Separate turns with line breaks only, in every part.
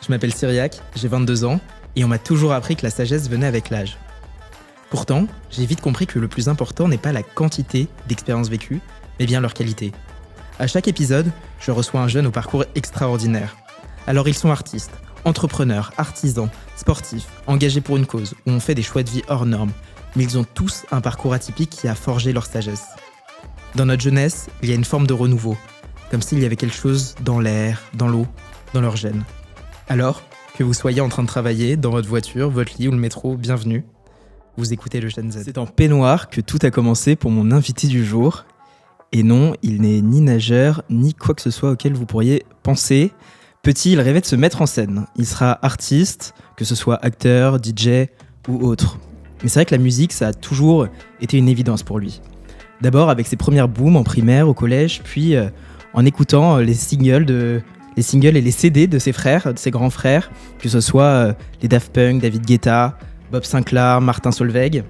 Je m'appelle Cyriac, j'ai 22 ans, et on m'a toujours appris que la sagesse venait avec l'âge. Pourtant, j'ai vite compris que le plus important n'est pas la quantité d'expériences vécues, mais bien leur qualité. À chaque épisode, je reçois un jeune au parcours extraordinaire. Alors ils sont artistes, entrepreneurs, artisans, sportifs, engagés pour une cause, ou ont fait des choix de vie hors normes, mais ils ont tous un parcours atypique qui a forgé leur sagesse. Dans notre jeunesse, il y a une forme de renouveau, comme s'il y avait quelque chose dans l'air, dans l'eau, dans leur gène. Alors, que vous soyez en train de travailler, dans votre voiture, votre lit ou le métro, bienvenue. Vous écoutez le Gen Z. C'est en peignoir que tout a commencé pour mon invité du jour. Et non, il n'est ni nageur, ni quoi que ce soit auquel vous pourriez penser. Petit, il rêvait de se mettre en scène. Il sera artiste, que ce soit acteur, DJ ou autre. Mais c'est vrai que la musique, ça a toujours été une évidence pour lui. D'abord avec ses premières booms en primaire, au collège, puis en écoutant les singles et les CD de ses frères, de ses grands frères, que ce soit les Daft Punk, David Guetta, Bob Sinclair, Martin Solveig.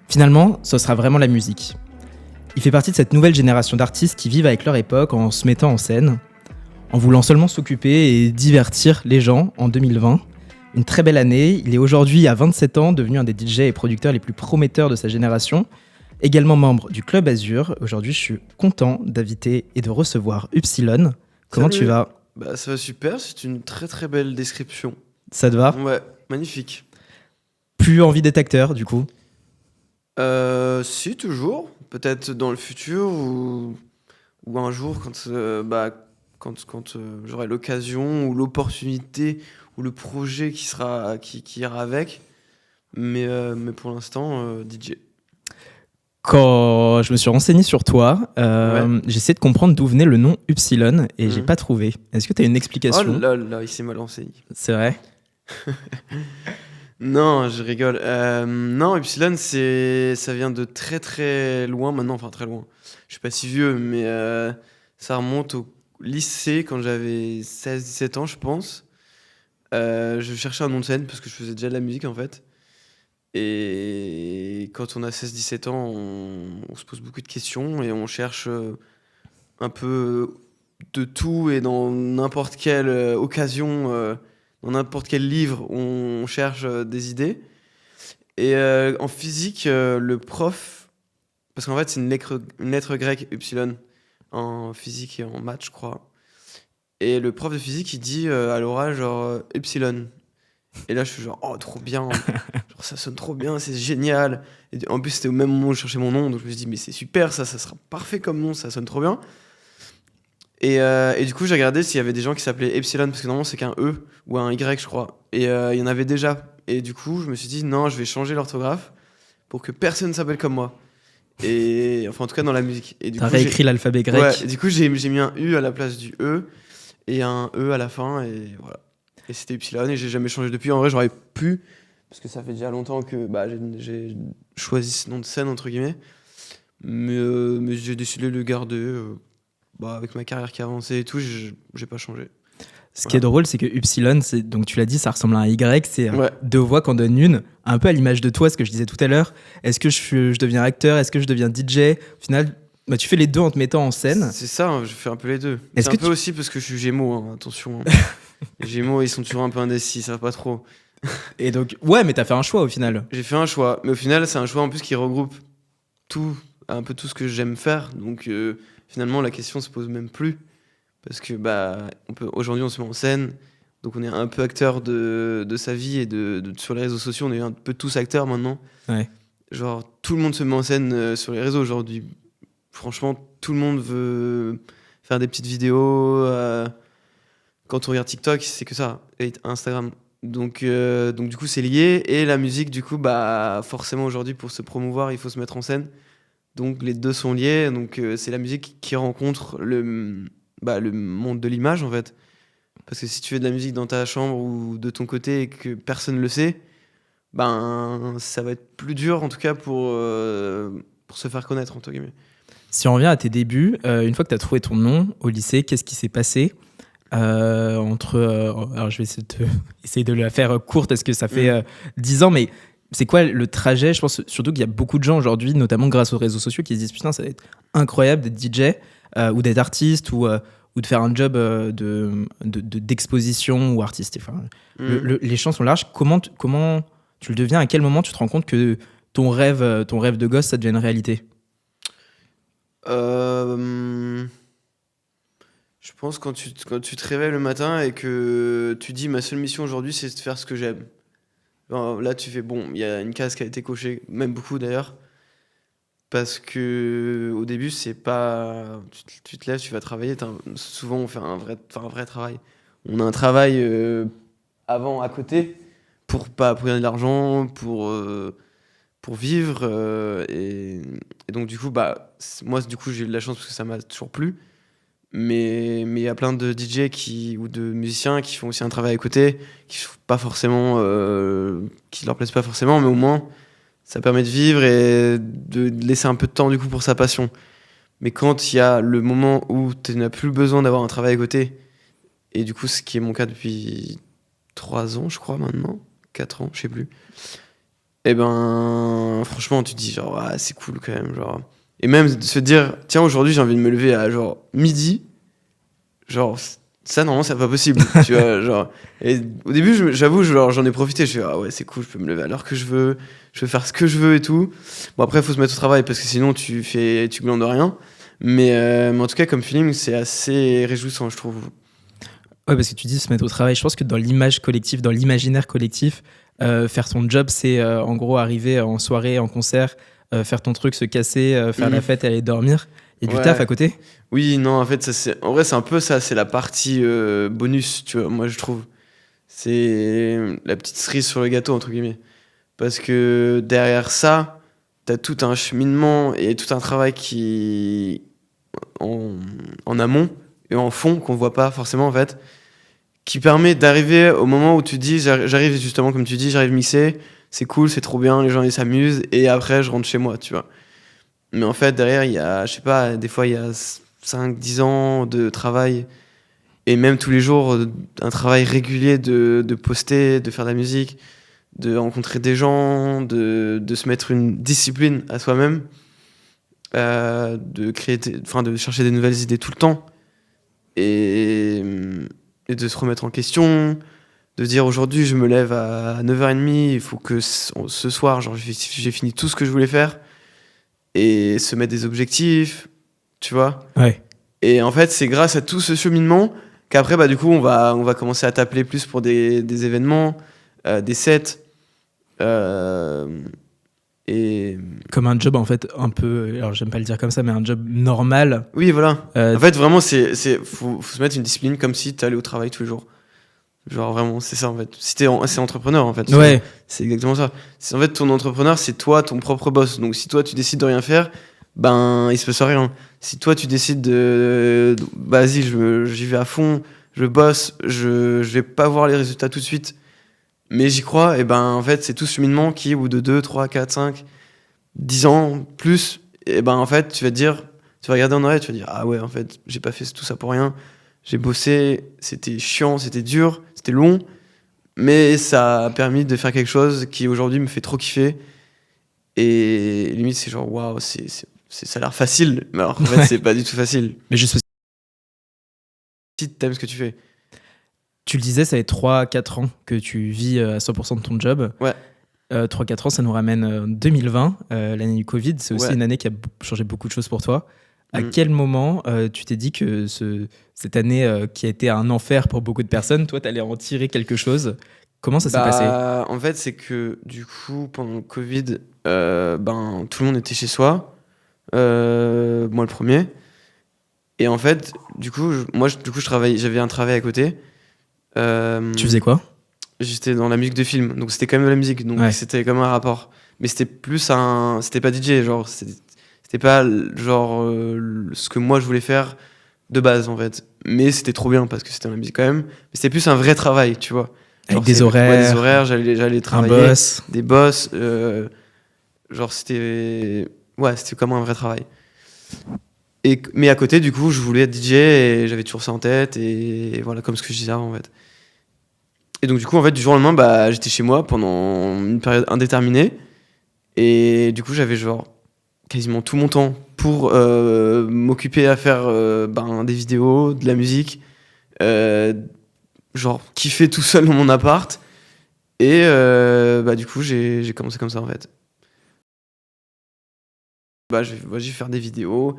Finalement, ce sera vraiment la musique. Il fait partie de cette nouvelle génération d'artistes qui vivent avec leur époque en se mettant en scène, en voulant seulement s'occuper et divertir les gens en 2020. Une très belle année, il est aujourd'hui à 27 ans, devenu un des DJ et producteurs les plus prometteurs de sa génération, également membre du Club Azur. Aujourd'hui, je suis content d'inviter et de recevoir Upsilon. Comment
Salut.
tu vas ?
Ça va super, c'est une très très belle description.
Ça te va ?
Ouais, magnifique.
Plus envie d'être acteur, du coup ?
Si, toujours. Peut-être dans le futur ou un jour quand j'aurai l'occasion ou l'opportunité ou le projet qui ira avec. Mais pour l'instant, DJ.
Quand je me suis renseigné sur toi, j'essaie de comprendre d'où venait le nom Upsilon et j'ai pas trouvé. Est-ce que tu as une explication ?
Oh là, il s'est mal renseigné.
C'est vrai ?
Non, je rigole. Non, Upsilon, ça vient de très très loin maintenant, enfin très loin. Je suis pas si vieux, mais ça remonte au lycée quand j'avais 16-17 ans, je pense. Je cherchais un nom de scène parce que je faisais déjà de la musique en fait. Et quand on a 16-17 ans, on se pose beaucoup de questions et on cherche un peu de tout et dans n'importe quelle occasion, dans n'importe quel livre, on cherche des idées. Et en physique, le prof, parce qu'en fait c'est une lettre grecque, Upsilon, en physique et en maths, je crois. Et le prof de physique, il dit à l'oral genre Upsilon. Et là, je suis genre, oh, trop bien. Genre, ça sonne trop bien, c'est génial. Et en plus, c'était au même moment où je cherchais mon nom. Donc, je me suis dit, mais c'est super, ça sera parfait comme nom, ça sonne trop bien. Et du coup, j'ai regardé s'il y avait des gens qui s'appelaient Epsilon, parce que normalement, c'est qu'un E ou un Y, je crois. Et il y en avait déjà. Et du coup, je me suis dit, non, je vais changer l'orthographe pour que personne s'appelle comme moi. Et enfin, en tout cas, dans la musique. Et du
T'as
coup,
réécrit l'alphabet grec.
Ouais, et du coup, j'ai mis un U à la place du E et un E à la fin. Et voilà. Et c'était Upsilon et j'ai jamais changé depuis. En vrai, j'aurais pu, parce que ça fait déjà longtemps que j'ai choisi ce nom de scène, entre guillemets. Mais j'ai décidé de le garder. Avec ma carrière qui a avancé et tout, j'ai pas changé.
Ce qui est drôle, c'est que Upsilon, donc tu l'as dit, ça ressemble à un Y, c'est
Ouais.
deux voix qu'on donne une, un peu à l'image de toi, ce que je disais tout à l'heure. Est-ce que je deviens acteur ? Est-ce que je deviens DJ ? Au final, tu fais les deux en te mettant en scène.
C'est ça, hein, je fais un peu les deux.
Est-ce
C'est
que
un peu aussi parce que je suis Gémeaux, hein, attention. Hein. Les Gémeaux, ils sont toujours un peu indécis, ça va pas trop.
Et donc, ouais, mais t'as fait un choix au final.
J'ai fait un choix, mais au final, c'est un choix en plus qui regroupe un peu tout ce que j'aime faire. Donc finalement, la question se pose même plus. Parce que aujourd'hui, on se met en scène, donc on est un peu acteur de sa vie et sur les réseaux sociaux, on est un peu tous acteurs maintenant.
Ouais.
Genre, tout le monde se met en scène sur les réseaux aujourd'hui. Franchement, tout le monde veut faire des petites vidéos. Quand on regarde TikTok, c'est que ça, et Instagram. Donc du coup, c'est lié. Et la musique, du coup, forcément, aujourd'hui, pour se promouvoir, il faut se mettre en scène. Donc les deux sont liés. Donc c'est la musique qui rencontre le monde de l'image, en fait. Parce que si tu fais de la musique dans ta chambre ou de ton côté et que personne ne le sait, ça va être plus dur, en tout cas, pour se faire connaître, entre guillemets.
Si on revient à tes débuts, une fois que tu as trouvé ton nom au lycée, qu'est-ce qui s'est passé alors je vais essayer de la faire courte parce que ça fait 10 ans, mais c'est quoi le trajet ? Je pense surtout qu'il y a beaucoup de gens aujourd'hui, notamment grâce aux réseaux sociaux, qui se disent putain, ça va être incroyable d'être DJ ou d'être artiste ou ou de faire un job d'exposition ou artistique. Enfin, les champs sont larges. Comment tu le deviens? À quel moment tu te rends compte que ton rêve de gosse, ça devient une réalité?
Je pense quand tu te réveilles le matin et que tu dis ma seule mission aujourd'hui c'est de faire ce que j'aime. Genre, là tu fais bon, il y a une case qui a été cochée, même beaucoup d'ailleurs, parce que au début c'est pas, tu te lèves, tu vas travailler, souvent on fait un vrai travail. On a un travail avant à côté pour gagner de l'argent, pour vivre et donc du coup moi du coup j'ai eu de la chance parce que ça m'a toujours plu. Mais il y a plein de DJ ou de musiciens qui font aussi un travail à côté, qui sont pas forcément, qui leur plaisent pas forcément, mais au moins ça permet de vivre et de laisser un peu de temps du coup pour sa passion. Mais quand il y a le moment où tu n'as plus besoin d'avoir un travail à côté, et du coup ce qui est mon cas depuis 3 ans je crois maintenant, 4 ans, je sais plus, et ben franchement tu te dis genre ah, c'est cool quand même, genre. Et même de se dire, tiens, aujourd'hui, j'ai envie de me lever à genre midi. Genre, ça, normalement, c'est pas possible. Tu vois, genre. Et au début, j'avoue, j'en ai profité. Je suis, ah ouais, c'est cool, je peux me lever à l'heure que je peux faire ce que je veux et tout. Bon, après, il faut se mettre au travail parce que sinon, tu glandes rien. Mais en tout cas, comme feeling, c'est assez réjouissant, je trouve.
Ouais, parce que tu dis se mettre au travail. Je pense que dans l'image collective, dans l'imaginaire collectif, faire ton job, c'est en gros arriver en soirée, en concert, faire ton truc, se casser, faire la fête et aller dormir. Il y a du taf à côté?
Oui, non, en fait, en vrai, c'est un peu ça, c'est la partie bonus, tu vois, moi, je trouve. C'est la petite cerise sur le gâteau, entre guillemets. Parce que derrière ça, t'as tout un cheminement et tout un travail qui en amont et en fond, qu'on voit pas forcément, en fait, qui permet d'arriver au moment où tu dis, j'arrive justement, comme tu dis, j'arrive mixer, c'est cool, c'est trop bien, les gens, ils s'amusent, et après, je rentre chez moi, tu vois. Mais en fait, derrière, il y a, je sais pas, des fois, il y a 5-10 ans de travail, et même tous les jours, un travail régulier de poster, de faire de la musique, de rencontrer des gens, de se mettre une discipline à soi-même, de créer, de chercher des nouvelles idées tout le temps, et de se remettre en question, de dire aujourd'hui, je me lève à 9h30, il faut que ce soir, genre, j'ai fini tout ce que je voulais faire, et se mettre des objectifs, tu vois.
Ouais.
Et en fait, c'est grâce à tout ce cheminement qu'après, du coup, on va commencer à t'appeler plus pour des événements, des sets. Et...
Comme un job, en fait, un peu... Alors, j'aime pas le dire comme ça, mais un job normal.
Oui, voilà. En fait, vraiment, faut se mettre une discipline comme si t'allais au travail tous les jours. Genre, vraiment, c'est ça, en fait. Si c'est entrepreneur, en fait.
Ouais.
C'est exactement ça. En fait, ton entrepreneur, c'est toi, ton propre boss. Donc, si toi, tu décides de rien faire, il se passe rien. Si toi, tu décides vas-y, j'y vais à fond, je bosse, je vais pas voir les résultats tout de suite, mais j'y crois, et en fait, c'est tout ce cheminement qui, au bout de 2, 3, 4, 5, 10 ans, plus, et en fait, tu vas regarder en arrière, tu vas dire, ah ouais, en fait, j'ai pas fait tout ça pour rien. J'ai bossé, c'était chiant, c'était dur, c'était long, mais ça a permis de faire quelque chose qui aujourd'hui me fait trop kiffer. Et limite, c'est genre, waouh, ça a l'air facile, mais alors en fait, c'est pas du tout facile.
Mais juste
si t'aimes ce que tu fais.
Tu le disais, ça fait 3-4 ans que tu vis à 100% de ton job.
Ouais.
3-4 ans, ça nous ramène 2020, l'année du Covid. C'est aussi une année qui a changé beaucoup de choses pour toi. À quel moment tu t'es dit que cette année qui a été un enfer pour beaucoup de personnes, toi, t'allais en tirer quelque chose? Comment ça s'est passé?
En fait, c'est que du coup, pendant le Covid, tout le monde était chez soi. Moi, le premier. Et en fait, du coup, je travaillais, j'avais un travail à côté.
Tu faisais quoi?
J'étais dans la musique de film, donc c'était quand même de la musique, donc c'était comme un rapport. Mais c'était plus c'était pas DJ, genre, c'était pas genre ce que moi je voulais faire de base en fait. Mais c'était trop bien parce que c'était de la musique quand même. Mais c'était plus un vrai travail, tu vois.
Genre, avec des horaires,
j'allais travailler.
Un boss.
Des boss. Genre c'était comme un vrai travail. Mais à côté, du coup, je voulais être DJ et j'avais toujours ça en tête et voilà, comme ce que je disais avant en fait. Et donc du coup, en fait, du jour au lendemain, j'étais chez moi pendant une période indéterminée. Et du coup, j'avais genre quasiment tout mon temps pour m'occuper à faire des vidéos, de la musique, genre kiffer tout seul dans mon appart. Et du coup, j'ai commencé comme ça en fait. Je vais faire des vidéos,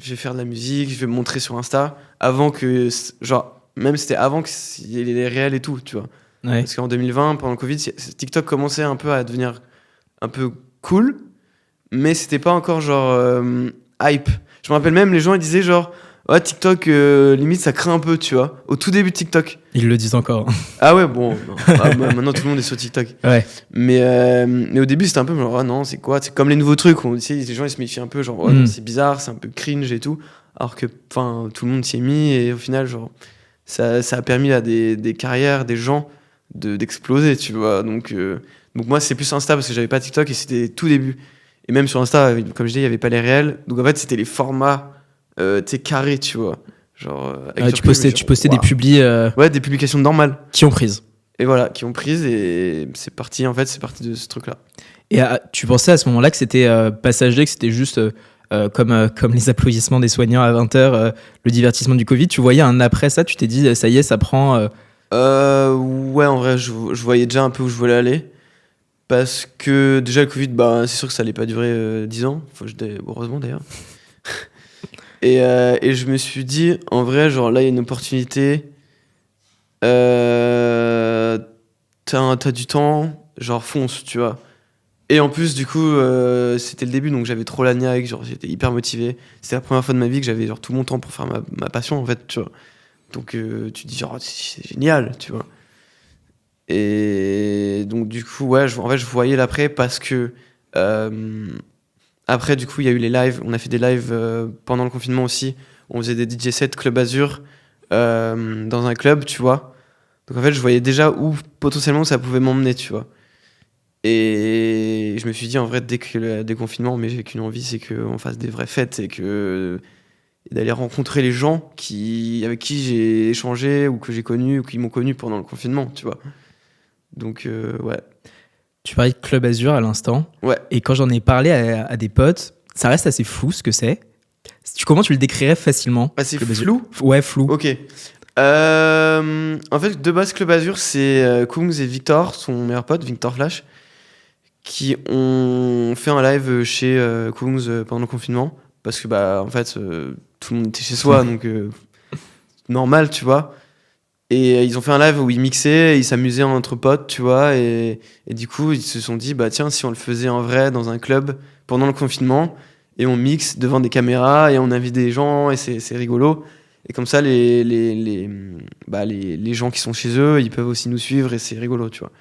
je vais faire de la musique, je vais me montrer sur Insta avant que, genre, même c'était avant qu'il y ait les réels et tout, tu vois.
Ouais.
Parce qu'en 2020, pendant le Covid, TikTok commençait un peu à devenir un peu cool, mais c'était pas encore genre hype. Je me rappelle même, les gens ils disaient genre, ouais, TikTok, limite ça craint un peu, tu vois, au tout début de TikTok.
Ils le disent encore.
Ah ouais, bon, non. Maintenant tout le monde est sur TikTok.
Ouais.
Mais au début c'était un peu genre, ah non, c'est quoi? C'est comme les nouveaux trucs, les gens ils se méfient un peu, genre, oh, non, c'est bizarre, c'est un peu cringe et tout. Alors que tout le monde s'y est mis et au final, genre, ça a permis à des carrières, des gens d'exploser, tu vois. Donc moi c'est plus Insta parce que j'avais pas TikTok et c'était tout début. Et même sur Insta, comme je dis, il y avait pas les réels. Donc en fait, c'était les formats carrés, tu vois. Genre,
tu postais des publis
ouais, des publications normales.
qui ont prise.
Et voilà, qui ont prise et c'est parti de ce truc-là.
Et tu pensais à ce moment-là que c'était passager, que c'était juste comme les applaudissements des soignants à 20h, le divertissement du Covid. Tu voyais un après ça, tu t'es dit, ça y est, ça prend...
Ouais, en vrai, je voyais déjà un peu où je voulais aller. Parce que déjà, le Covid, c'est sûr que ça allait pas durer 10 ans. Heureusement d'ailleurs. Et je me suis dit, en vrai, genre là, il y a une opportunité. T'as du temps, genre fonce, tu vois. Et en plus, du coup, c'était le début, donc j'avais trop la niaque, genre j'étais hyper motivé. C'était la première fois de ma vie que j'avais genre tout mon temps pour faire ma passion, en fait, tu vois. Donc tu te dis, genre, c'est génial, tu vois. Et donc, du coup, ouais, je voyais l'après parce que après, du coup, il y a eu les lives. On a fait des lives pendant le confinement aussi. On faisait des DJ sets Club Azur dans un club, tu vois. Donc, en fait, je voyais déjà où potentiellement ça pouvait m'emmener, tu vois. Et je me suis dit, en vrai, dès que le déconfinement, mais j'ai qu'une envie, c'est qu'on fasse des vraies fêtes et d'aller rencontrer les gens avec qui j'ai échangé ou que j'ai connu ou qui m'ont connu pendant le confinement, tu vois. Donc, ouais.
Tu parlais de Club Azur à l'instant.
Ouais.
Et quand j'en ai parlé à des potes, ça reste assez flou ce que c'est. Comment tu le décrirais facilement?
C'est flou?
Ouais, flou.
Ok. En fait, de base, Club Azur, c'est Kungs et Victor, son meilleur pote, Victor Flash, qui ont fait un live chez Kungs pendant le confinement. Parce que, en fait, tout le monde était chez soi, donc normal, tu vois. Et ils ont fait un live où ils mixaient, ils s'amusaient entre potes, tu vois. Et du coup, ils se sont dit, tiens, si on le faisait en vrai dans un club pendant le confinement, et on mixe devant des caméras, et on invite des gens, et c'est rigolo. Et comme ça, les gens qui sont chez eux, ils peuvent aussi nous suivre, et c'est rigolo, tu vois.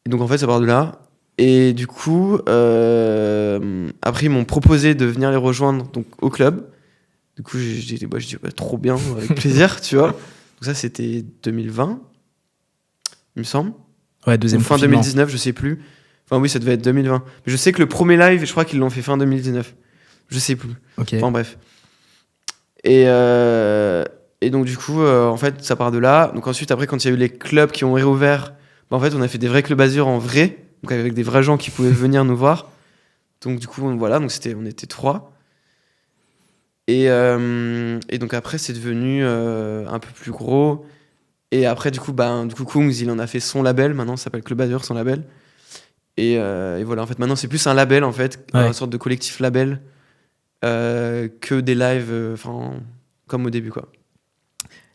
Et donc, en fait, ça part de là. Et du coup, après, ils m'ont proposé de venir les rejoindre donc, au club. Du coup, j'ai dit, trop bien, avec plaisir, tu vois. Donc ça, c'était 2020, il me semble.
Ouais, deuxième
fin
confinement.
2019, je sais plus. Enfin oui, ça devait être 2020. Mais je sais que le premier live, je crois qu'ils l'ont fait fin 2019. Je sais plus.
Okay.
Enfin bref. Et donc du coup, en fait, ça part de là. Donc ensuite, après, quand il y a eu les clubs qui ont réouvert, en fait, on a fait des vrais clubs Azur en vrai. Donc avec des vrais gens qui pouvaient venir nous voir. Donc du coup, voilà. Donc on était 3. Et donc après, c'est devenu un peu plus gros. Et après, du coup, Kungs, il en a fait son label. Maintenant, ça s'appelle Club Azur, son label. Et voilà, en fait, maintenant, c'est plus un label, en fait, une sorte de collectif label que des lives, comme au début, quoi.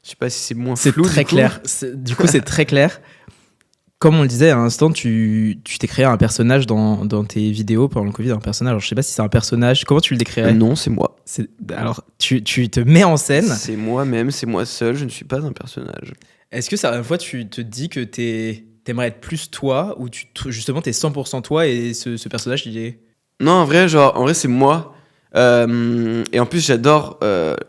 Je sais pas si c'est moins flou.
C'est très clair. Du coup, c'est très clair. Comme on le disait à l'instant, tu t'es créé un personnage dans tes vidéos pendant le Covid, un personnage. Alors, je sais pas si c'est un personnage. Comment tu le décrirais?
Non, c'est moi.
Alors, tu te mets en scène.
C'est moi-même, c'est moi seul. Je ne suis pas un personnage.
Est-ce que certaines fois, tu te dis que t'aimerais être plus toi ou justement, t'es 100% toi et ce personnage, il est...
Non, en vrai, c'est moi. Et en plus, j'adore...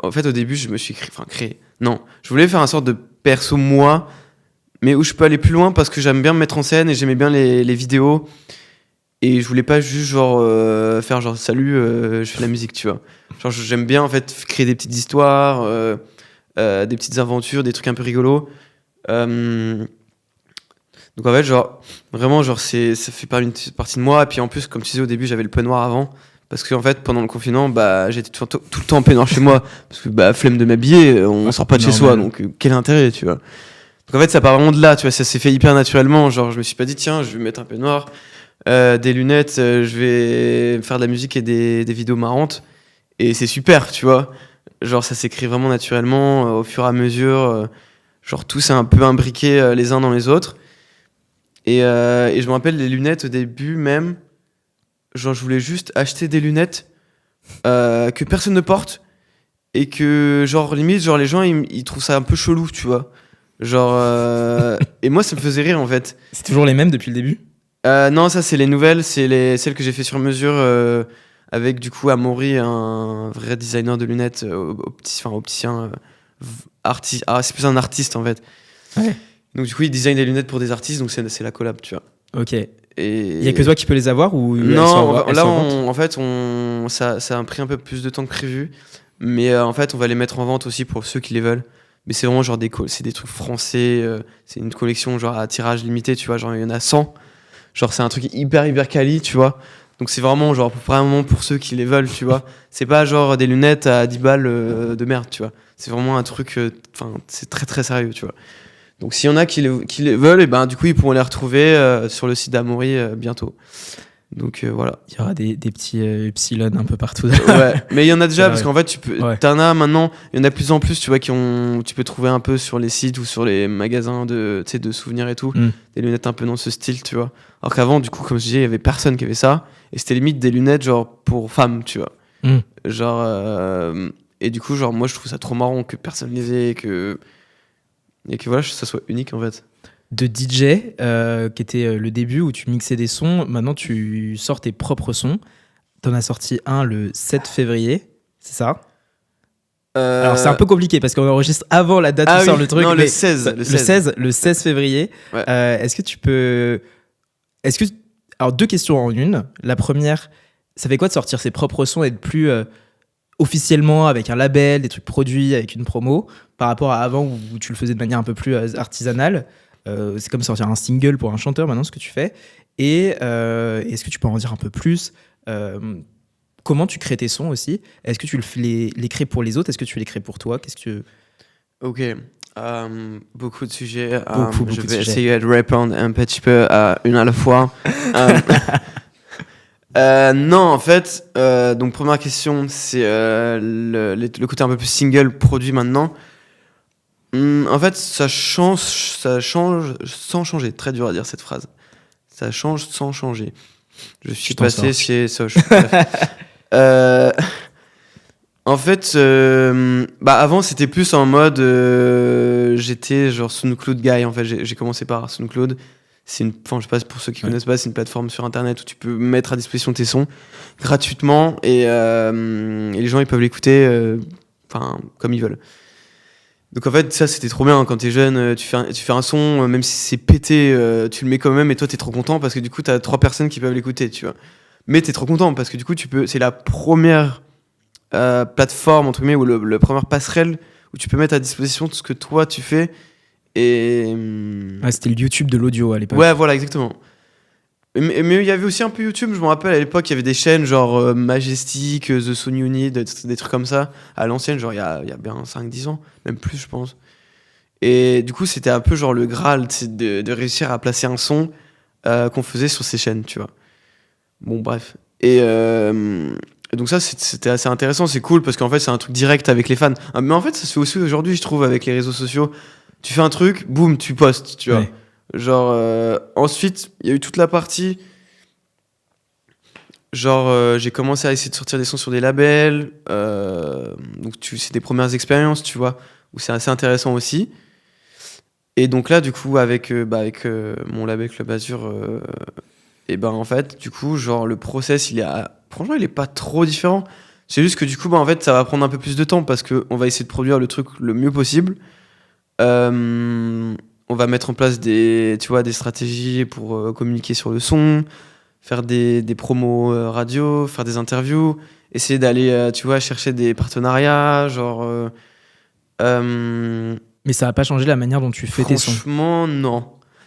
en fait, au début, je me suis créé... Non, je voulais faire un sorte de perso moi, mais où je peux aller plus loin parce que j'aime bien me mettre en scène et j'aimais bien les vidéos. Et je voulais pas juste faire genre salut, je fais de la musique, tu vois. Genre j'aime bien en fait créer des petites histoires, des petites aventures, des trucs un peu rigolos. Donc en fait ça fait pas une partie de moi. Et puis en plus, comme tu disais au début, j'avais le peu noir avant. Parce que en fait, pendant le confinement, j'étais tout le temps en peignoir chez moi. Parce que flemme de m'habiller, on sort pas de chez soi, donc quel intérêt, tu vois. Donc en fait, ça part vraiment de là, tu vois, ça s'est fait hyper naturellement. Genre, je me suis pas dit, tiens, je vais mettre un peignoir, des lunettes, je vais faire de la musique et des vidéos marrantes. Et c'est super, tu vois. Genre, ça s'écrit vraiment naturellement, au fur et à mesure. Genre, tout s'est un peu imbriqué les uns dans les autres. Et je me rappelle les lunettes au début même. Genre, je voulais juste acheter des lunettes que personne ne porte et que, genre, limite, genre, les gens, ils trouvent ça un peu chelou, tu vois. Genre, et moi, ça me faisait rire, en fait.
C'est toujours les mêmes depuis le début?
Non, ça, c'est les nouvelles, celles que j'ai fait sur mesure avec, du coup, Amaury, un vrai designer de lunettes, opticien, artiste. Ah, c'est plus un artiste, en fait.
Ouais.
Donc, du coup, il design des lunettes pour des artistes, donc c'est la collab, tu vois.
Ok.
Et...
Il y a que toi qui peux les avoir ou
non, en fait, ça a un prix un peu plus de temps que prévu. Mais en fait, on va les mettre en vente aussi pour ceux qui les veulent. Mais c'est vraiment genre c'est des trucs français. C'est une collection genre à tirage limité, tu vois. Genre, il y en a 100. Genre, c'est un truc hyper quali, tu vois. Donc, c'est vraiment genre vraiment pour ceux qui les veulent, tu vois. C'est pas genre des lunettes à 10 balles de merde, tu vois. C'est vraiment un truc. C'est très très sérieux, tu vois. Donc s'il y en a qui les veulent, et ben du coup ils pourront les retrouver sur le site d'Amaury bientôt. Donc voilà.
Il y aura des petits epsilon un peu partout.
Ouais, mais il y en a déjà parce qu'en fait t'en as maintenant, il y en a de plus en plus, tu vois, tu peux trouver un peu sur les sites ou sur les magasins de souvenirs et tout, des lunettes un peu dans ce style, tu vois. Alors qu'avant, du coup, comme je disais, il y avait personne qui avait ça et c'était limite des lunettes genre pour femmes, tu vois. Genre et du coup, genre moi je trouve ça trop marrant que personne les ait et que voilà, ça soit unique en fait.
De DJ, qui était le début où tu mixais des sons, maintenant tu sors tes propres sons. T'en as sorti un le 7 février, c'est ça? Alors c'est un peu compliqué parce qu'on enregistre avant la date où sort le truc.
Non,
le
16.
Le 16 février.
Ouais.
Est-ce que tu peux... Alors 2 questions en une. La première, ça fait quoi de sortir ses propres sons et de plus... officiellement avec un label, des trucs produits avec une promo, par rapport à avant où tu le faisais de manière un peu plus artisanale? C'est comme sortir un single pour un chanteur maintenant, ce que tu fais. Et est-ce que tu peux en dire un peu plus? Comment tu crées tes sons aussi? Est-ce que tu les crées pour les autres? Est-ce que tu les crées pour toi?
Ok, beaucoup de sujets.
Beaucoup
je
de
vais
sujets.
essayer de répondre un petit peu une à la fois. Non, en fait, donc première question, c'est le côté un peu plus single produit maintenant. En fait, ça change sans changer. Très dur à dire cette phrase. Ça change sans changer. Je suis passé chez Soch. En fait, avant c'était plus en mode, j'étais genre SoundCloud guy. En fait, j'ai commencé par SoundCloud. Je sais pas pour ceux qui connaissent pas, c'est une plateforme sur internet où tu peux mettre à disposition tes sons gratuitement et les gens ils peuvent l'écouter, comme ils veulent. Donc en fait ça c'était trop bien quand t'es jeune, tu fais un son, même si c'est pété, tu le mets quand même et toi t'es trop content parce que du coup t'as 3 personnes qui peuvent l'écouter, tu vois. Mais t'es trop content parce que du coup c'est la première plateforme entre guillemets ou la première passerelle où tu peux mettre à disposition tout ce que toi tu fais. Et
c'était le YouTube de l'audio à l'époque.
Ouais, voilà, exactement. Mais il y avait aussi un peu YouTube, je me rappelle à l'époque, il y avait des chaînes genre Majestic, The Sony Unit, des trucs comme ça, à l'ancienne, genre il y a bien 5-10 ans, même plus, je pense. Et du coup, c'était un peu genre le Graal de réussir à placer un son qu'on faisait sur ces chaînes, tu vois. Bon, bref. Et donc, ça, c'était assez intéressant, c'est cool parce qu'en fait, c'est un truc direct avec les fans. Mais en fait, ça se fait aussi aujourd'hui, je trouve, avec les réseaux sociaux. Tu fais un truc, boum, tu postes, tu vois.
Ouais.
Genre, ensuite, il y a eu toute la partie. Genre, j'ai commencé à essayer de sortir des sons sur des labels. Donc, c'est des premières expériences, tu vois, où c'est assez intéressant aussi. Et donc là, du coup, avec mon label Club Azur, en fait, du coup, genre, le process, franchement, il est pas trop différent. C'est juste que du coup, en fait, ça va prendre un peu plus de temps parce qu'on va essayer de produire le truc le mieux possible. On va mettre en place des stratégies pour communiquer sur le son, faire des promos radio, faire des interviews, essayer d'aller chercher des partenariats, genre
Mais ça n'a pas changé la manière dont tu fais tes sons?
Franchement, non.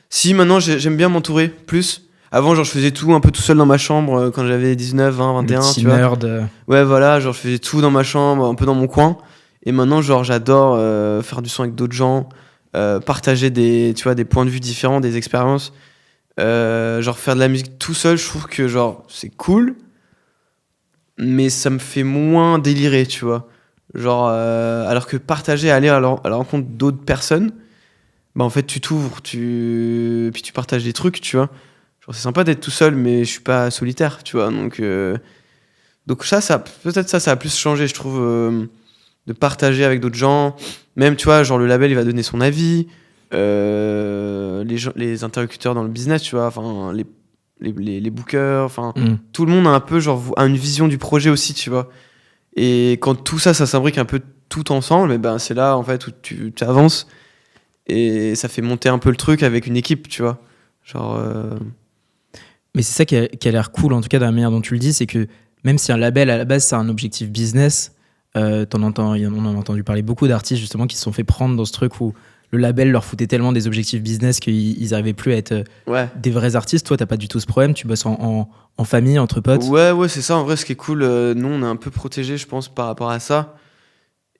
Si, maintenant j'aime bien m'entourer plus. Avant, genre, je faisais tout un peu tout seul dans ma chambre quand j'avais 19, 20, 21,
Le petit
tu vois.
nerd.
Ouais, voilà, genre, je faisais tout dans ma chambre, un peu dans mon coin. Et maintenant, genre, j'adore faire du son avec d'autres gens, partager tu vois, des points de vue différents, des expériences. Genre, faire de la musique tout seul, je trouve que, genre, c'est cool, mais ça me fait moins délirer, tu vois. Genre, alors que partager, aller à la rencontre d'autres personnes, bah en fait, tu t'ouvres, puis tu partages des trucs, tu vois. Genre, c'est sympa d'être tout seul, mais je suis pas solitaire, tu vois. Donc peut-être ça a plus changé, je trouve, de partager avec d'autres gens. Même, tu vois, genre le label, il va donner son avis. Les interlocuteurs dans le business, tu vois, enfin, les bookers, enfin, tout le monde a un peu, genre, a une vision du projet aussi, tu vois. Et quand tout ça, ça s'imbrique un peu tout ensemble, et ben, c'est là, en fait, où tu avances. Et ça fait monter un peu le truc avec une équipe, tu vois. Genre.
Mais c'est ça qui a l'air cool, en tout cas, dans la manière dont tu le dis, c'est que même si un label, à la base, c'est un objectif business, on en a entendu parler beaucoup d'artistes, justement, qui se sont fait prendre dans ce truc où le label leur foutait tellement des objectifs business qu'ils n'arrivaient plus à être
Ouais.
des vrais artistes. Toi, t'as pas du tout ce problème, tu bosses en famille, entre potes.
Ouais, c'est ça. En vrai, ce qui est cool, nous, on est un peu protégés, je pense, par rapport à ça.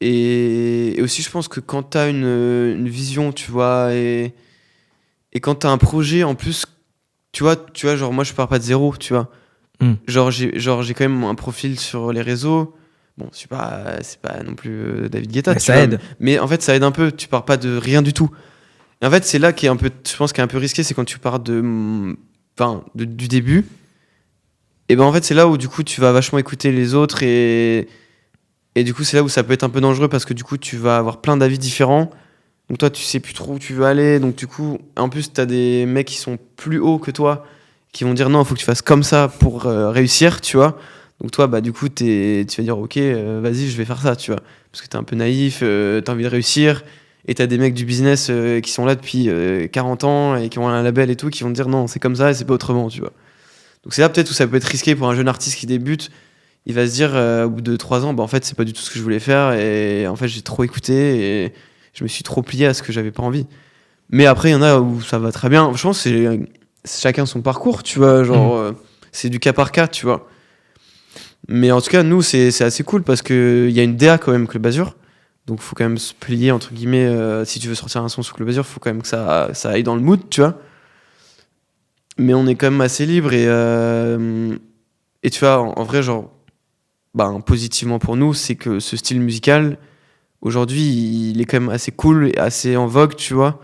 Et aussi, je pense que quand t'as une vision, tu vois, et quand t'as un projet, en plus, tu vois, genre, moi, je pars pas de zéro, tu vois. Genre, j'ai quand même un profil sur les réseaux. Bon, c'est pas non plus David Guetta,
Mais
tu
ça
vois.
aide.
Mais en fait, ça aide un peu. Tu pars pas de rien du tout. Et en fait, c'est là qui est un peu, je pense, qui est un peu risqué, c'est quand tu pars du début. Et ben en fait, c'est là où du coup, tu vas vachement écouter les autres et du coup, c'est là où ça peut être un peu dangereux parce que du coup, tu vas avoir plein d'avis différents. Donc toi, tu sais plus trop où tu veux aller. Donc du coup, en plus, t'as des mecs qui sont plus hauts que toi qui vont dire non, il faut que tu fasses comme ça pour réussir, tu vois. Donc toi, bah du coup, tu vas dire ok, vas-y, je vais faire ça, tu vois. Parce que t'es un peu naïf, t'as envie de réussir. Et t'as des mecs du business qui sont là depuis 40 ans et qui ont un label et tout, qui vont te dire non, c'est comme ça et c'est pas autrement, tu vois. Donc c'est là peut-être où ça peut être risqué pour un jeune artiste qui débute. Il va se dire au bout de 3 ans, bah en fait, c'est pas du tout ce que je voulais faire et en fait, j'ai trop écouté et je me suis trop plié à ce que j'avais pas envie. Mais après, il y en a où ça va très bien. Je pense que c'est chacun son parcours, tu vois. Genre, c'est du cas par cas, tu vois. Mais en tout cas, nous, c'est assez cool parce qu'il y a une DA quand même, Club Azur. Donc, faut quand même se plier, entre guillemets. Si tu veux sortir un son sur Club Azur, faut quand même que ça aille dans le mood, tu vois. Mais on est quand même assez libre et tu vois, en vrai, genre, ben, positivement pour nous, c'est que ce style musical, aujourd'hui, il est quand même assez cool et assez en vogue, tu vois.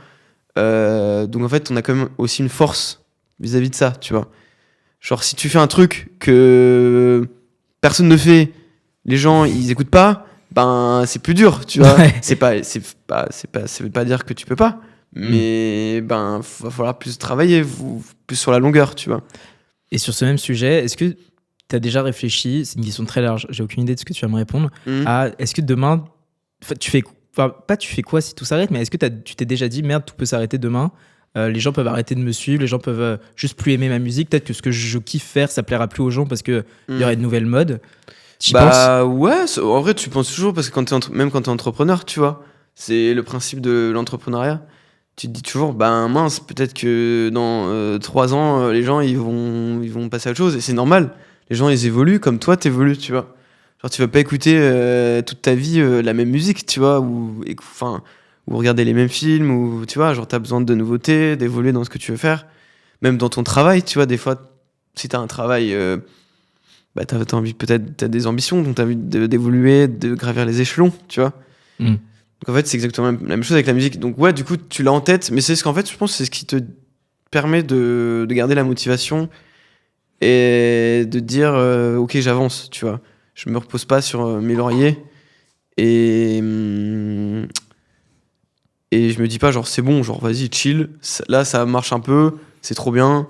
Donc en fait, on a quand même aussi une force vis-à-vis de ça, tu vois. Genre, si tu fais un truc que personne ne fait, les gens, ils écoutent pas, ben, c'est plus dur, tu vois.
Ouais.
Ça veut pas dire que tu peux pas, mais ben, va falloir plus travailler, plus sur la longueur, tu vois.
Et sur ce même sujet, est-ce que tu as déjà réfléchi, c'est une question très large, j'ai aucune idée de ce que tu vas me répondre, à est-ce que demain, pas tu fais quoi si tout s'arrête, mais est-ce que tu t'es déjà dit merde, tout peut s'arrêter demain, les gens peuvent arrêter de me suivre, les gens peuvent juste plus aimer ma musique, peut-être que ce que je kiffe faire, ça plaira plus aux gens parce qu'il y aurait de nouvelles modes. T'y penses?
Ouais, en vrai, tu penses toujours parce que même quand t'es entrepreneur, tu vois, c'est le principe de l'entrepreneuriat. Tu te dis toujours, ben mince, peut-être que dans 3 ans, les gens ils vont passer à autre chose et c'est normal. Les gens ils évoluent comme toi t'évolues, tu vois. Genre tu vas pas écouter toute ta vie la même musique, tu vois, ou regarder les mêmes films, ou tu vois, genre t'as besoin de nouveautés, d'évoluer dans ce que tu veux faire. Même dans ton travail, tu vois, des fois, si t'as un travail, bah t'as envie, peut-être, t'as des ambitions, donc t'as envie d'évoluer, de gravir les échelons, tu vois. Donc en fait, c'est exactement la même chose avec la musique. Donc ouais, du coup, tu l'as en tête, mais c'est ce qu'en fait, je pense, c'est ce qui te permet de garder la motivation et de dire, ok, j'avance, tu vois. Je me repose pas sur mes lauriers et et je me dis pas genre c'est bon, genre vas-y chill, là ça marche un peu, c'est trop bien,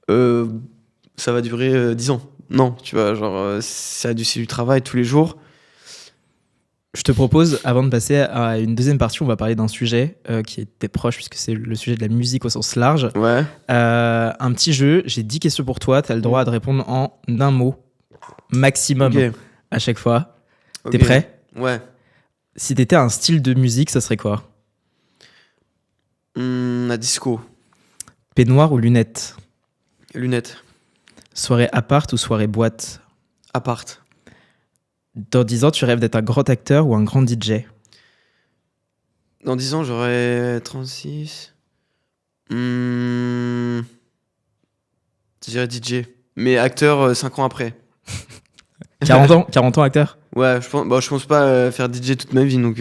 ça va durer 10 ans. Non, tu vois, genre c'est du travail tous les jours.
Je te propose, avant de passer à une deuxième partie, on va parler d'un sujet qui était proche, puisque c'est le sujet de la musique au sens large.
Ouais.
Un petit jeu, j'ai 10 questions pour toi, tu as le droit de répondre en un mot, maximum, à chaque fois. T'es prêt?
Ouais.
Si t'étais un style de musique, ça serait quoi?
La disco.
Peignoir ou lunettes?
Lunettes.
Soirée appart ou soirée boîte?
Appart.
Dans 10 ans, tu rêves d'être un grand acteur ou un grand DJ?
Dans 10 ans, j'aurai 36. Je dirais DJ. Mais acteur 5 ans après.
40 ans acteur?
Ouais, je pense pas faire DJ toute ma vie. Donc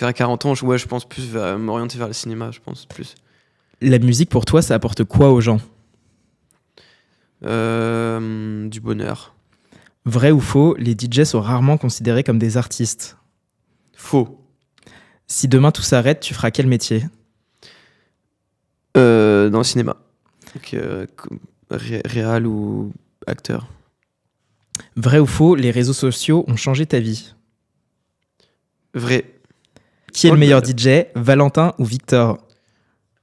à 40 ans, je pense plus m'orienter vers le cinéma, je pense plus.
La musique, pour toi, ça apporte quoi aux gens?
Du bonheur.
Vrai ou faux, les DJ sont rarement considérés comme des artistes?
Faux.
Si demain tout s'arrête, tu feras quel métier?
Dans le cinéma. Donc, réal ou acteur.
Vrai ou faux, les réseaux sociaux ont changé ta vie?
Vrai.
Qui est le meilleur DJ, Valentin ou Victor?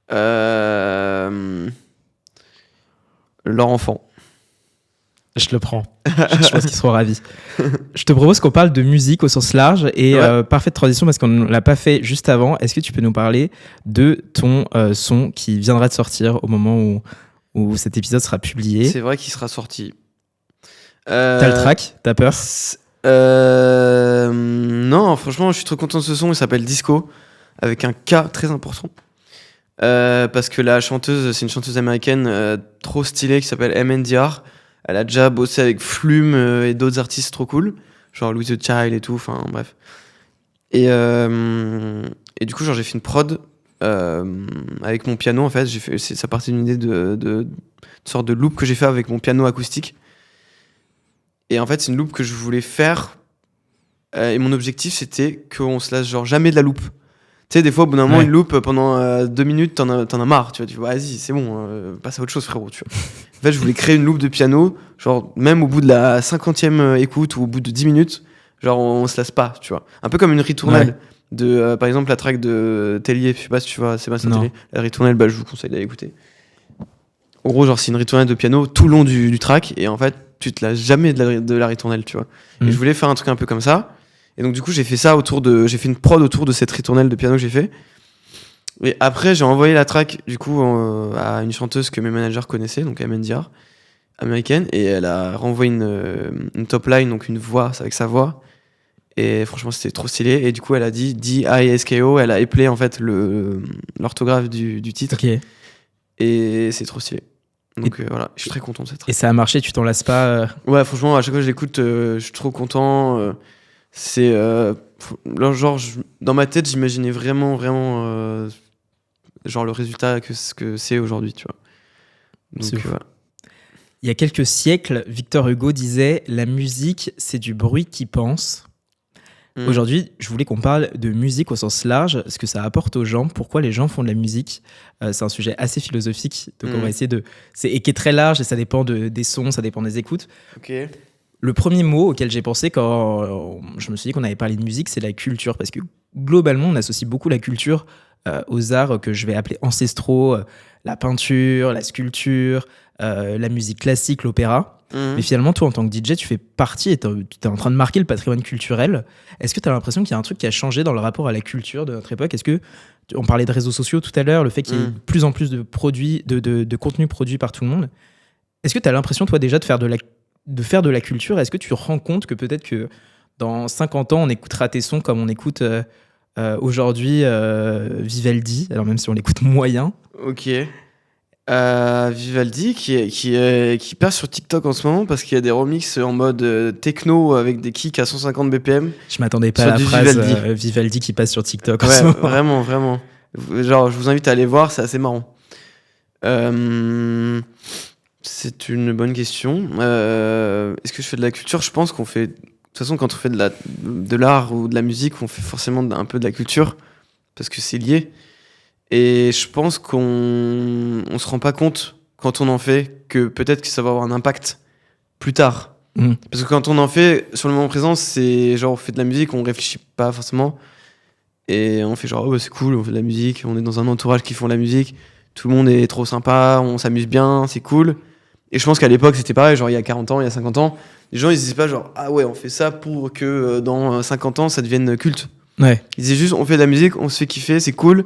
Leur enfant.
Je le prends. Je pense qu'ils seront ravis. Je te propose qu'on parle de musique au sens large et
Ouais.
parfaite transition parce qu'on ne l'a pas fait juste avant. Est-ce que tu peux nous parler de ton son qui viendra de sortir au moment où cet épisode sera publié?
C'est vrai qu'il sera sorti.
T'as le track? T'as peur?
Non, franchement, je suis trop content de ce son. Il s'appelle Disco, avec un K très important. Parce que la chanteuse, c'est une chanteuse américaine trop stylée qui s'appelle MNDR. Elle a déjà bossé avec Flume et d'autres artistes trop cool, genre Louis the Child et tout, enfin bref. Et du coup, genre, j'ai fait une prod avec mon piano, en fait. Ça partait d'une idée de sorte de loop que j'ai fait avec mon piano acoustique. Et en fait, c'est une loop que je voulais faire. Et mon objectif, c'était qu'on se lasse genre jamais de la loop. Tu sais, des fois, au bout d'un moment,
Ouais.
une loop pendant 2 minutes, t'en as marre, tu vois. Tu vois, vas-y, c'est bon, passe à autre chose, frérot, tu vois. En fait, je voulais créer une loop de piano, genre, même au bout de la 50e écoute ou au bout de 10 minutes, genre, on se lasse pas, tu vois. Un peu comme une ritournelle de, par exemple, la track de Tellier, je sais pas si tu vois, Sébastien
Non.
Tellier. La ritournelle, je vous conseille d'aller écouter. En gros, genre, c'est une ritournelle de piano tout le long du track, et en fait, tu te lasses jamais de la ritournelle, tu vois. Et je voulais faire un truc un peu comme ça. Et donc, du coup, j'ai fait une prod autour de cette ritournelle de piano que j'ai fait. Et après, j'ai envoyé la track, du coup, à une chanteuse que mes managers connaissaient, donc MNDR, américaine, et elle a renvoyé une top line, donc une voix, avec sa voix. Et franchement, c'était trop stylé. Et du coup, elle a dit D-I-S-K-O, elle a éplé, en fait, l'orthographe du titre.
Ok.
Et c'est trop stylé. Donc voilà, je suis très content de cette track.
Et ça a marché, tu t'en lasses pas?
Ouais, franchement, à chaque fois que je l'écoute, je suis trop content. C'est genre, dans ma tête, j'imaginais vraiment genre le résultat ce que c'est aujourd'hui, tu vois.
C'est
Donc
ouf.
voilà.
Il y a quelques siècles, Victor Hugo disait « La musique, c'est du bruit qui pense ». Aujourd'hui, je voulais qu'on parle de musique au sens large, ce que ça apporte aux gens, pourquoi les gens font de la musique. C'est un sujet assez philosophique, donc on va essayer et qui est très large et ça dépend des sons, ça dépend des écoutes.
Ok.
Le premier mot auquel j'ai pensé quand je me suis dit qu'on avait parlé de musique, c'est la culture, parce que globalement, on associe beaucoup la culture aux arts que je vais appeler ancestraux, la peinture, la sculpture, la musique classique, l'opéra. Mais finalement, toi, en tant que DJ, tu fais partie et tu es en train de marquer le patrimoine culturel. Est-ce que tu as l'impression qu'il y a un truc qui a changé dans le rapport à la culture de notre époque? Est-ce que, on parlait de réseaux sociaux tout à l'heure, le fait qu'il y ait de plus en plus de produits, de contenu produit par tout le monde. Est-ce que tu as l'impression, toi, déjà, de faire de la culture? Est-ce que tu te rends compte que peut-être que dans 50 ans, on écoutera tes sons comme on écoute aujourd'hui Vivaldi, alors même si on l'écoute moyen?
Ok. Vivaldi qui passe sur TikTok en ce moment parce qu'il y a des remixes en mode techno avec des kicks à 150 BPM.
Je m'attendais pas
Sur
à la
du
phrase
Vivaldi.
Vivaldi qui passe sur TikTok en
Ouais,
ce moment.
vraiment. Genre, je vous invite à aller voir, c'est assez marrant. C'est une bonne question. Est-ce que je fais de la culture? Je pense qu'on fait. De toute façon, quand on fait de l'art ou de la musique, on fait forcément un peu de la culture parce que c'est lié. Et je pense qu'on se rend pas compte quand on en fait que peut-être que ça va avoir un impact plus tard. Parce que quand on en fait sur le moment présent, c'est genre on fait de la musique, on réfléchit pas forcément. Et on fait genre, oh, bah, c'est cool, on fait de la musique, on est dans un entourage qui font de la musique, tout le monde est trop sympa, on s'amuse bien, c'est cool. Et je pense qu'à l'époque, c'était pareil, genre il y a 40 ans, il y a 50 ans, les gens ils disaient pas genre, ah ouais, on fait ça pour que dans 50 ans ça devienne culte.
Ouais.
Ils disaient juste, on fait de la musique, on se fait kiffer, c'est cool,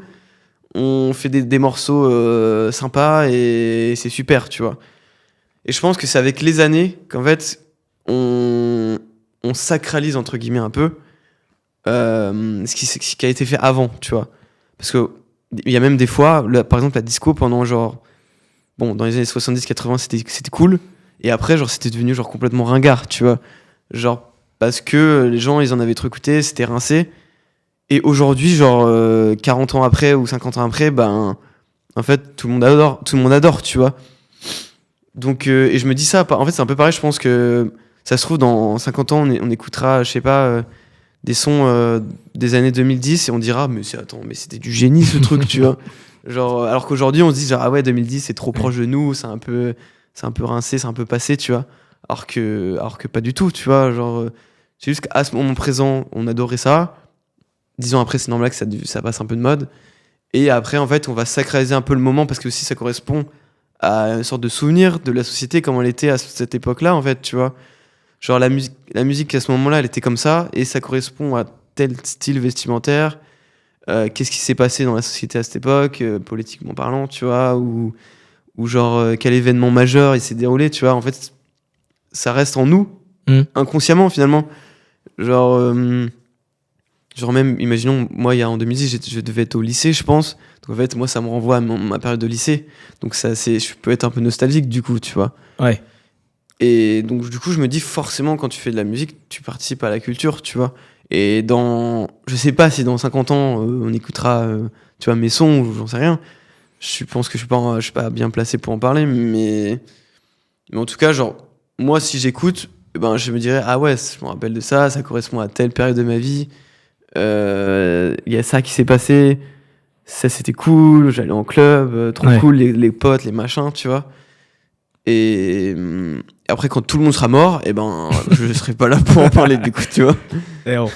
on fait des morceaux sympas et c'est super, tu vois. Et je pense que c'est avec les années qu'en fait, on sacralise, entre guillemets, un peu ce qui a été fait avant, tu vois. Parce que il y a même des fois, par exemple, la disco, pendant genre... Bon, dans les années 70-80, c'était cool. Et après, genre, c'était devenu genre complètement ringard, tu vois. Genre, parce que les gens, ils en avaient trop écouté, c'était rincé. Et aujourd'hui, genre, 40 ans après ou 50 ans après, ben... En fait, tout le monde adore, tu vois. Donc, et je me dis ça, en fait, c'est un peu pareil, je pense que ça se trouve, dans 50 ans, on écoutera, je sais pas, des sons des années 2010 et on dira, mais c'était du génie ce truc, tu vois. Genre, alors qu'aujourd'hui, on se dit, genre, ah ouais, 2010, c'est trop proche de nous, c'est un peu rincé, c'est un peu passé, tu vois. Alors que pas du tout, tu vois. Genre, c'est juste qu'à ce moment présent, on adorait ça. 10 ans après, c'est normal que ça passe un peu de mode. Et après, en fait, on va sacraliser un peu le moment parce que aussi ça correspond à une sorte de souvenir de la société, comme elle était à cette époque-là, en fait, tu vois. Genre, la musique à ce moment-là, elle était comme ça, et ça correspond à tel style vestimentaire. Qu'est-ce qui s'est passé dans la société à cette époque, politiquement parlant, tu vois, ou genre, quel événement majeur il s'est déroulé, tu vois. En fait, ça reste en nous, inconsciemment, finalement. Genre. Genre même, imaginons, moi, en 2010, je devais être au lycée, je pense. Donc en fait, moi, ça me renvoie à ma période de lycée. Donc je peux être un peu nostalgique, du coup, tu vois.
Ouais.
Et donc, du coup, je me dis, forcément, quand tu fais de la musique, tu participes à la culture, tu vois. Et je sais pas si dans 50 ans, on écoutera, tu vois, mes sons, ou j'en sais rien. Je pense que je suis pas bien placé pour en parler, mais en tout cas, genre, moi, si j'écoute, ben, je me dirais, ah ouais, je me rappelle de ça, ça correspond à telle période de ma vie. Il y a ça qui s'est passé, ça c'était cool, j'allais en club, trop cool, les potes, les machins, tu vois. Et après, quand tout le monde sera mort, et ben je serai pas là pour en parler, du coup, tu vois.
Et on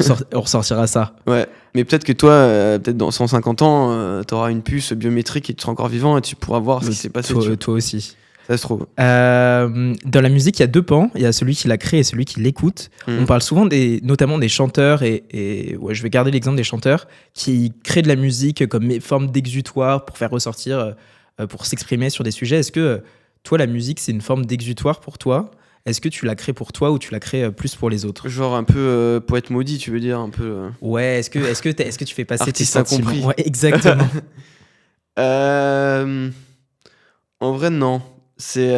ressortira ça.
Ouais, mais peut-être que toi, peut-être dans 150 ans, t'auras une puce biométrique et tu seras encore vivant et tu pourras voir ce qui s'est passé.
Toi aussi.
Ça se trouve.
Dans la musique, il y a deux pans. Il y a celui qui la crée et celui qui l'écoute. On parle souvent notamment des chanteurs et ouais, je vais garder l'exemple des chanteurs qui créent de la musique comme forme d'exutoire pour faire ressortir, pour s'exprimer sur des sujets. Est-ce que toi, la musique, c'est une forme d'exutoire pour toi ? Est-ce que tu la crées pour toi ou tu la crées plus pour les autres ?
Genre un peu poète maudit, tu veux dire un peu.
Ouais. Est-ce que tu fais passer tes
Artiste
sentiments ?
incompris.
Ouais, exactement.
En vrai, non. C'est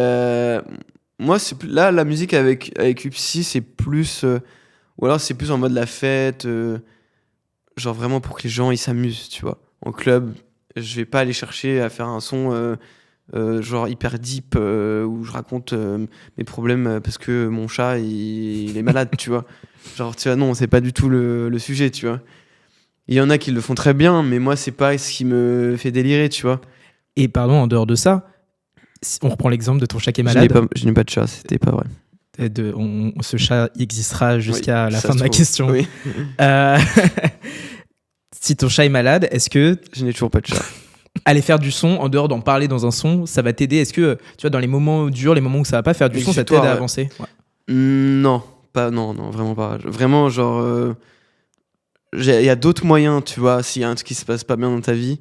moi, là la musique avec Upsi, c'est plus ou alors c'est plus en mode la fête, genre vraiment pour que les gens ils s'amusent, tu vois. En club, je vais pas aller chercher à faire un son genre hyper deep où je raconte mes problèmes parce que mon chat il est malade, tu vois. Genre tu vois, non, c'est pas du tout le sujet, tu vois. Il y en a qui le font très bien, mais moi c'est pas ce qui me fait délirer, tu vois.
Et pardon, en dehors de ça, on reprend l'exemple de ton chat qui est malade.
Je n'ai pas de chat, c'était pas vrai.
Ce chat existera jusqu'à la fin de ma
trouve.
question.
Oui.
Si ton chat est malade, est-ce que
Je n'ai toujours pas de chat.
aller faire du son, en dehors d'en parler dans un son, ça va t'aider ? Est-ce que, tu vois, dans les moments durs, les moments où ça va pas, faire du son, ça t'aide à avancer ?
Non, vraiment pas. Vraiment, genre, il y a d'autres moyens, tu vois. S'il y a un truc qui se passe pas bien dans ta vie,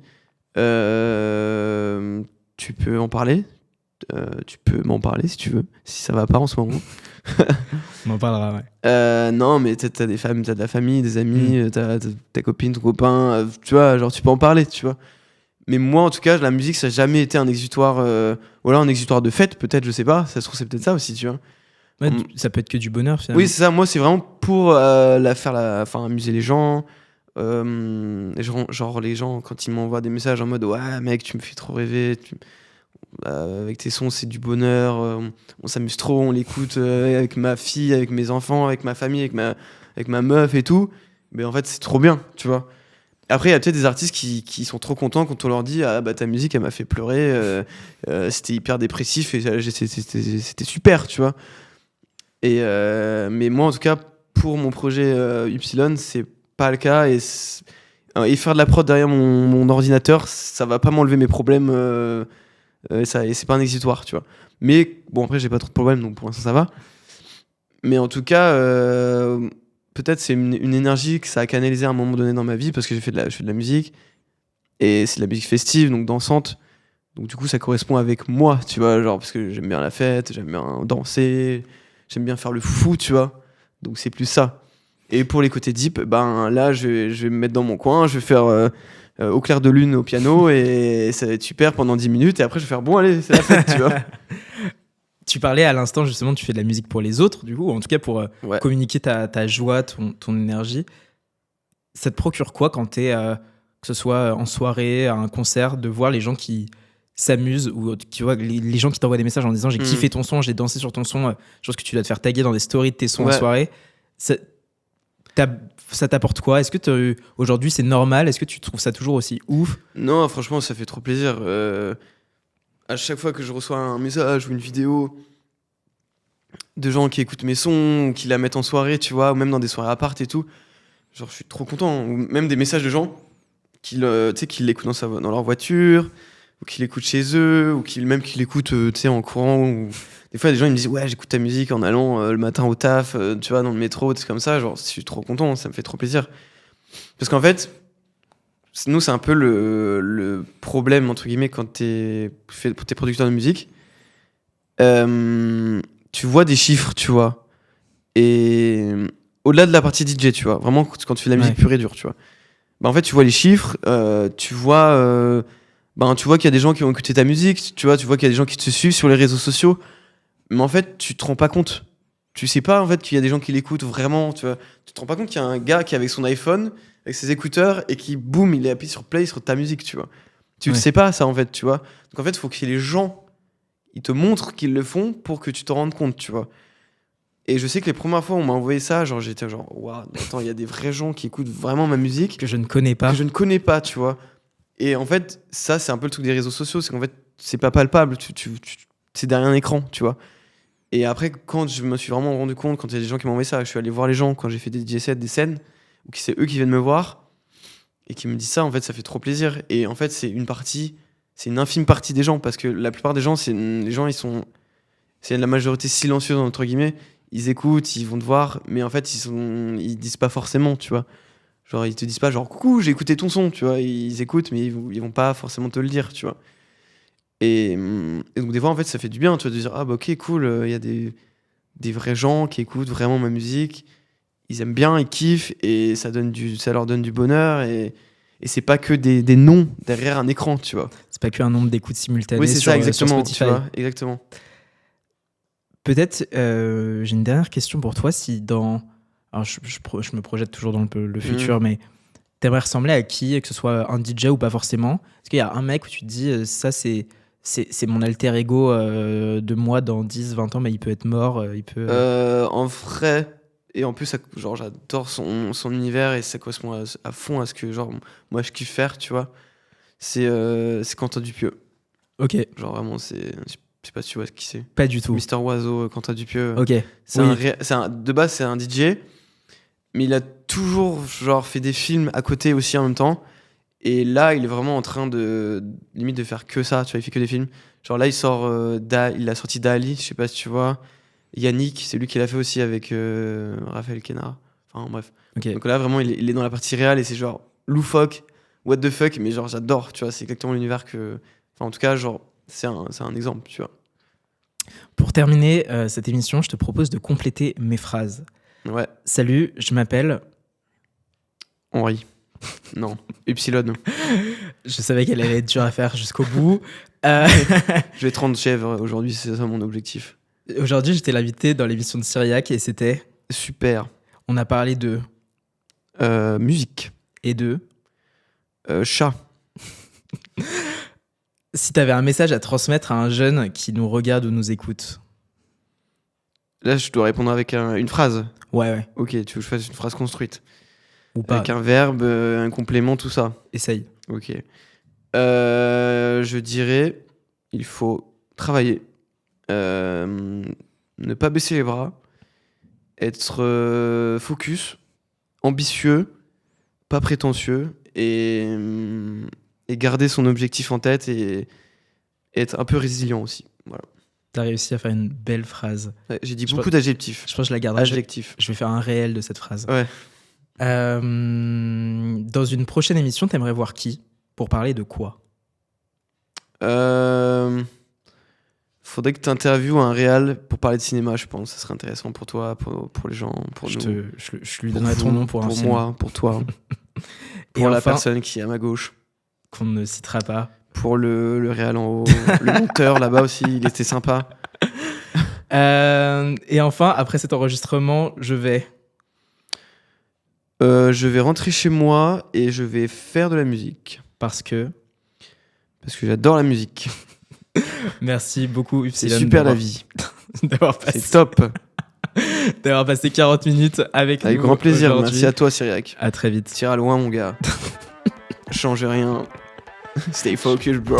tu peux en parler. Tu peux m'en parler si tu veux, si ça va pas en ce moment.
On en parlera, ouais.
Non, mais t'as des femmes, t'as de la famille, des amis, t'as ta copine, ton copain, tu vois, genre tu peux en parler, tu vois. Mais moi, en tout cas, la musique, ça n'a jamais été un exutoire, ou alors un exutoire de fête, peut-être, je sais pas. Ça se trouve, c'est peut-être ça aussi, tu vois.
Ouais, ça peut être que du bonheur, finalement.
Oui, c'est ça. Moi, c'est vraiment pour amuser les gens. Genre, les gens, quand ils m'envoient des messages en mode ouais, mec, tu me fais trop rêver. Avec tes sons, c'est du bonheur. On s'amuse trop, on l'écoute avec ma fille, avec mes enfants, avec ma famille, avec ma meuf et tout. Mais en fait, c'est trop bien, tu vois. Après, il y a peut-être des artistes qui sont trop contents quand on leur dit ah bah ta musique elle m'a fait pleurer, c'était hyper dépressif et c'était super, tu vois. Mais moi en tout cas pour mon projet Upsilon c'est pas le cas et faire de la prod derrière mon ordinateur ça va pas m'enlever mes problèmes et c'est pas un exutoire, tu vois. Mais bon après j'ai pas trop de problèmes donc pour l'instant ça va. Mais en tout cas peut-être c'est une énergie que ça a canalisé à un moment donné dans ma vie parce que je fais de la musique et c'est de la musique festive donc dansante Donc du coup, ça correspond avec moi, tu vois, genre parce que j'aime bien la fête, j'aime bien danser, j'aime bien faire le fou, tu vois. Donc c'est plus ça. Et pour les côtés deep, ben là, je vais me mettre dans mon coin, je vais faire au clair de lune au piano et ça va être super pendant 10 minutes. Et après, je vais faire bon, allez, c'est la fête, tu vois.
Tu parlais à l'instant, justement, tu fais de la musique pour les autres, du coup, ou en tout cas pour
Ouais.
communiquer ta joie, ton énergie. Ça te procure quoi quand t'es, que ce soit en soirée, à un concert, de voir les gens qui s'amusent ou tu vois, les gens qui t'envoient des messages en disant j'ai kiffé ton son, j'ai dansé sur ton son, je pense que tu dois te faire taguer dans des stories de tes sons en soirée. Ça t'apporte quoi? Est-ce que aujourd'hui c'est normal? Est-ce que tu trouves ça toujours aussi ouf?
Non, franchement, ça fait trop plaisir. À chaque fois que je reçois un message ou une vidéo de gens qui écoutent mes sons ou qui la mettent en soirée, tu vois, ou même dans des soirées apart et tout, genre je suis trop content. Ou même des messages de gens qui l'écoutent dans leur voiture, ou qui l'écoutent chez eux, ou qui l'écoutent en courant. Ou... Des fois, il y a des gens ils me disent ouais, j'écoute ta musique en allant le matin au taf, tu vois, dans le métro, des trucs comme ça. Genre, je suis trop content, ça me fait trop plaisir. Parce qu'en fait, nous, c'est un peu le problème, entre guillemets, quand t'es producteur de musique. Tu vois des chiffres, tu vois. Et au-delà de la partie DJ, tu vois, vraiment quand tu fais de la musique pure et dure, tu vois. Bah, en fait, tu vois les chiffres, tu vois qu'il y a des gens qui ont écouté ta musique, tu vois qu'il y a des gens qui te suivent sur les réseaux sociaux. Mais en fait, tu te rends pas compte. Tu sais pas en fait qu'il y a des gens qui l'écoutent vraiment, tu vois. Tu te rends pas compte qu'il y a un gars qui est avec son iPhone, avec ses écouteurs, et qui, boum, il est appuyé sur play sur ta musique, tu vois. Tu le sais pas, ça, en fait, tu vois. Donc en fait, il faut que les gens, ils te montrent qu'ils le font pour que tu te rendes compte, tu vois. Et je sais que les premières fois où on m'a envoyé ça, genre j'étais genre, waouh, attends, il y a des vrais gens qui écoutent vraiment ma musique.
Que je ne connais pas.
Que je ne connais pas, tu vois. Et en fait, ça, c'est un peu le truc des réseaux sociaux, c'est qu'en fait, c'est pas palpable, c'est derrière un écran, tu vois. Et après, quand je me suis vraiment rendu compte, quand il y a des gens qui m'ont envoyé ça, je suis allé voir les gens quand j'ai fait des DJ sets, des scènes, ou que c'est eux qui viennent me voir, et qui me disent ça, en fait, ça fait trop plaisir. Et en fait, c'est une infime partie des gens, parce que la plupart des gens, c'est la majorité silencieuse, entre guillemets. Ils écoutent, ils vont te voir, mais en fait, ils disent pas forcément, tu vois. Genre, ils te disent pas, genre, coucou, j'ai écouté ton son, tu vois. Ils écoutent, mais ils vont pas forcément te le dire, tu vois. Et donc, des fois, en fait, ça fait du bien, tu vois, de dire, ah, bah, ok, cool, il y a des vrais gens qui écoutent vraiment ma musique. Ils aiment bien, ils kiffent, et ça leur donne du bonheur, et c'est pas que des noms derrière un écran, tu vois.
C'est pas qu'un nombre d'écoutes simultanées
oui, c'est
sur,
ça, exactement,
sur Spotify.
Tu vois, exactement.
Peut-être, j'ai une dernière question pour toi. Si alors je me projette toujours dans le futur, mais t'aimerais ressembler à qui, que ce soit un DJ ou pas forcément? Est-ce qu'il y a un mec où tu te dis, ça c'est mon alter ego de moi dans 10, 20 ans, mais il peut être mort, il peut...
En vrai, et en plus, genre, j'adore son univers et ça correspond à fond à ce que genre, moi je kiffe faire, tu vois. C'est Quentin Dupieux.
Ok.
Genre vraiment, je sais pas si tu vois qui c'est.
Pas du tout.
Mister Oiseau, Quentin Dupieux.
Ok.
De base, c'est un DJ, mais il a toujours genre, fait des films à côté aussi en même temps. Et là, il est vraiment en train limite de faire que ça, tu vois, il fait que des films. Genre là, il a sorti Dali, je sais pas si tu vois. Yannick, c'est lui qui l'a fait aussi avec Raphaël Quénard. Enfin bref.
Okay.
Donc là, vraiment, il est dans la partie réelle et c'est genre loufoque, what the fuck, mais genre j'adore, tu vois, c'est exactement l'univers que... Enfin en tout cas, genre, c'est un exemple, tu vois.
Pour terminer cette émission, je te propose de compléter mes phrases.
Ouais.
Salut, je m'appelle...
Henri. Non, Upsilon.
Je savais qu'elle allait être dure à faire jusqu'au bout.
Je vais 30 chèvres aujourd'hui, c'est ça mon objectif.
Aujourd'hui, j'étais l'invité dans l'émission de Syriac et c'était...
Super.
On a parlé de...
musique.
Et de...
chat.
Si tu avais un message à transmettre à un jeune qui nous regarde ou nous écoute.
Là, je dois répondre avec une phrase.
Ouais.
Ok, tu veux que je fasse une phrase construite?
Ou pas.
Avec un verbe, un complément, tout ça.
Essaye.
Ok. Je dirais, il faut travailler, ne pas baisser les bras, être focus, ambitieux, pas prétentieux, et garder son objectif en tête et être un peu résilient aussi. Voilà.
T'as réussi à faire une belle phrase.
Ouais, j'ai dit beaucoup d'adjectifs.
Je pense que je la garderai.
Adjectifs.
Je vais faire un réel de cette phrase.
Ouais.
Dans une prochaine émission, t'aimerais voir qui? Pour parler de quoi?
Faudrait que tu interviewes un réal pour parler de cinéma, je pense. Ça serait intéressant pour toi, pour les gens, pour nous.
Je lui donnerai ton nom pour un film.
Pour moi, pour toi. Pour la personne qui est à ma gauche.
Qu'on ne citera pas.
Pour le réal en haut. Le monteur là-bas aussi, il était sympa.
Et enfin, après cet enregistrement, je vais
rentrer chez moi et je vais faire de la musique.
Parce que
j'adore la musique.
Merci beaucoup, Upsilon.
C'est super la vie. C'est top.
D'avoir passé 40 minutes avec nous.
Avec grand plaisir.
Aujourd'hui.
Merci à toi, Cyriac.
À très vite.
Tire à loin, mon gars. Change rien. Stay focused, bro.